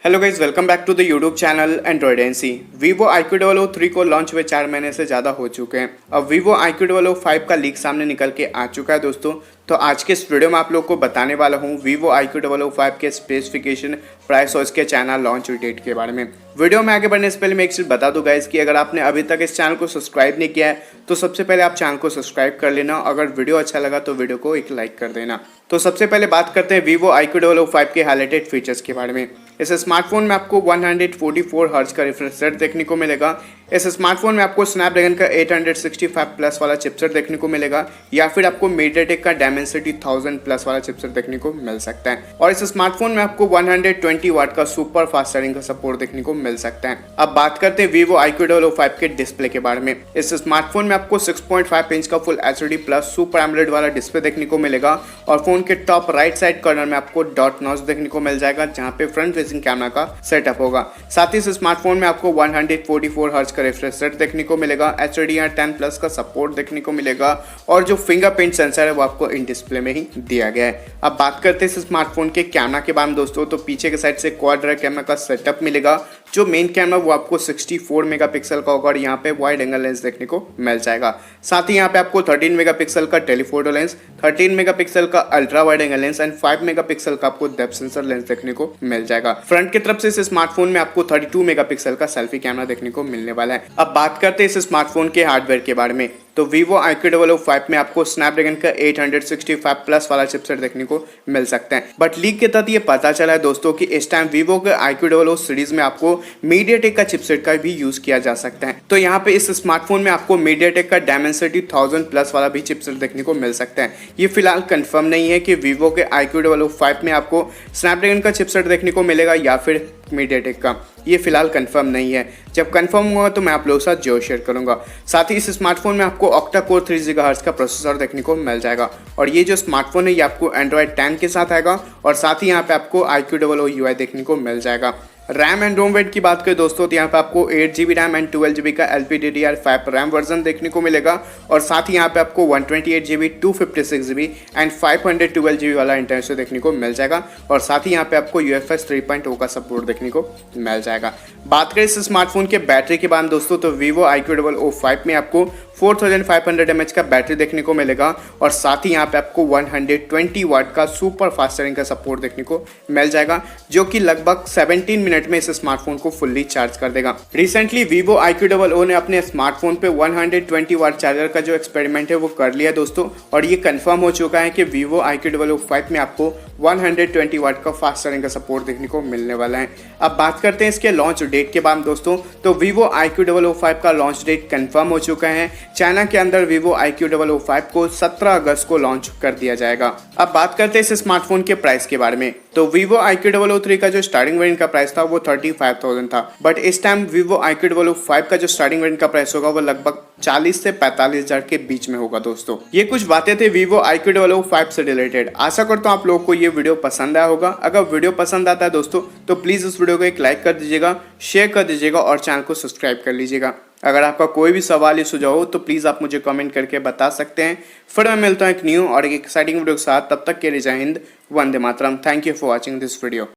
Hello guys, welcome back to the YouTube channel Android NC. Vivo IQOO 3 को launch हुए 4 महीने से ज़्यादा हो चुके हैं। अब Vivo IQOO 5 का लीक सामने निकल के आ चुका है दोस्तों। तो आज के इस वीडियो में आप लोग को बताने वाला हूँ Vivo IQOO 5 के स्पेसिफिकेशन, प्राइस और इसके चाइना लॉन्च डेट के बारे में। वीडियो में आगे बढ़ने से पहले मैं एक चीज़ बता दूं गाइज कि अगर आपने अभी तक इस चैनल को सब्सक्राइब नहीं किया है तो सबसे पहले आप चैनल को सब्सक्राइब कर लेना। अगर वीडियो अच्छा लगा तो वीडियो को एक लाइक कर देना। तो सबसे पहले बात करते हैं Vivo IQOO 5 के हाईलाइटेड फीचर्स के बारे में। इस स्मार्टफोन में आपको 144 हर्ट्ज का रिफ्रेश रेट देखने को मिलेगा। इस स्मार्टफोन में आपको स्नैपड्रैगन का 865 प्लस वाला चिपसेट देखने को मिलेगा या फिर आपको मीडियाटेक का डायमेंसिटी 1000 प्लस वाला चिपसेट देखने को मिल सकता है। और इस स्मार्टफोन में आपको 120 वाट का सुपर फास्ट चार्जिंग का सपोर्ट देखने को मिल सकता है। अब बात करते हैं Vivo IQOO 5 के डिस्प्ले के बारे में। इस स्मार्टफोन में आपको 6.5 इंच का full HD plus super AMOLED वाला डिस्प्ले देखने को मिलेगा और फोन के टॉप राइट साइड कॉर्नर में आपको डॉट नॉच देखने को मिल जाएगा जहां पे फ्रंट फेसिंग कैमरा का सेटअप होगा। साथ ही इस स्मार्टफोन में आपको 144 हर्ट्ज का रिफ्रेश रेट देखने को मिलेगा, HDR10 प्लस का सपोर्ट देखने को मिलेगा और जो फिंगरप्रिंट सेंसर है वो आपको इन डिस्प्ले में ही दिया गया है। अब बात करते हैं इस स्मार्टफोन के कैमरा के बारे में दोस्तों। तो पीछे के साइड से क्वाड कैमरा का सेटअप मिलेगा। जो मेन कैमरा वो आपको 64 मेगापिक्सल का होगा और यहाँ पे वाइड एंगल लेंस देखने को मिल जाएगा। साथ ही यहाँ पे आपको 13 मेगापिक्सल का टेलीफोटो लेंस, 13 मेगापिक्सल का ultra wide angle lens and 5 megapixel का आपको डेप्थ सेंसर लेंस देखने को मिल जाएगा। फ्रंट की तरफ से इस स्मार्टफोन में आपको 32 मेगापिक्सल का सेल्फी कैमरा देखने को मिलने वाला है। अब बात करते हैं इस स्मार्टफोन के हार्डवेयर के बारे में। तो Vivo IQOO 5 में आपको स्नैपड्रैगन का 865 प्लस वाला चिपसेट देखने को मिल सकता है। बट लीक के तहत ये पता चला है दोस्तों कि इस टाइम Vivo के IQOO सीरीज में आपको मीडियाटेक का चिपसेट का भी यूज किया जा सकता है। तो यहाँ पे इस स्मार्टफोन में आपको मीडियाटेक का डायमेंसिटी 1000 प्लस वाला भी चिपसेट देखने को मिल सकता है। ये फिलहाल कंफर्म नहीं है कि Vivo के IQOO 5 में आपको स्नैपड्रैगन का चिपसेट देखने को मिलेगा या फिर मीडियाटेक का। ये फिलहाल कंफर्म नहीं है। जब कंफर्म होगा तो मैं आप लोगों के साथ जरूर शेयर करूंगा। साथ ही इस स्मार्टफोन में आपको ऑक्टा कोर 3 GHz का प्रोसेसर देखने को मिल जाएगा और ये जो स्मार्टफोन है ये आपको एंड्रॉयड 10 के साथ आएगा और साथ ही यहाँ पे आपको IQOO UI देखने को मिल जाएगा। रैम एंड रोम वेट की बात करें दोस्तों तो यहाँ पे आपको 8GB रैम एंड 12GB का LPDDR5 रैम वर्जन देखने को मिलेगा और साथ ही यहाँ पे आपको 128GB 256GB एंड 512GB वाला इंटरनेशनल देखने को मिल जाएगा और साथ ही यहाँ पे आपको UFS 3.0 का सपोर्ट देखने को मिल जाएगा। बात करें इस स्मार्टफोन के बैटरी के बारे में दोस्तों तो Vivo IQOO 5 में आपको 4500 mAh का बैटरी देखने को मिलेगा और साथ ही यहाँ पे आपको 120 वाट का सुपर फास्ट चार्जिंग का सपोर्ट देखने को मिल जाएगा जो कि लगभग 17 मिनट में इस स्मार्टफोन को फुल्ली चार्ज कर देगा। रिसेंटली Vivo IQOO ने अपने स्मार्टफोन पे 120 वाट चार्जर का जो एक्सपेरिमेंट है वो कर लिया दोस्तों और ये कंफर्म हो चुका है कि Vivo IQOO 5 में आपको 120 वाट का फास्ट चार्जिंग का सपोर्ट देखने को मिलने वाला है। अब बात करते हैं इसके लॉन्च डेट के बारे में दोस्तों। तो Vivo IQOO 5 का लॉन्च डेट कंफर्म हो चुका है। चाइना के अंदर Vivo IQOO 5 को 17 अगस्त को लॉन्च कर दिया जाएगा। अब बात करते हैं इस स्मार्टफोन के प्राइस के बारे में। तो Vivo IQOO 3 का जो स्टार्टिंग वेरिएंट का प्राइस था वो 35,000 था, बट इस टाइम Vivo IQOO 5 का जो स्टार्टिंग वेरिएंट का प्राइस होगा वो लगभग 40 से 45,000 के बीच में होगा दोस्तों। ये कुछ बातें थे Vivo IQOO 5 से रिलेटेड। आशा करता हूँ आप लोगों को ये वीडियो पसंद आया होगा। अगर वीडियो पसंद आता है दोस्तों तो प्लीज इस वीडियो को एक लाइक कर दीजिएगा, शेयर कर दीजिएगा और चैनल को सब्सक्राइब कर लीजिएगा। अगर आपका कोई भी सवाल या सुझाव हो तो प्लीज आप मुझे कमेंट करके बता सकते हैं। फिर मैं मिलता हूँ एक न्यू और एक एक्साइटिंग वीडियो के साथ। तब तक के लिए Jai Hind, Vande Mataram. Thank you for watching this video.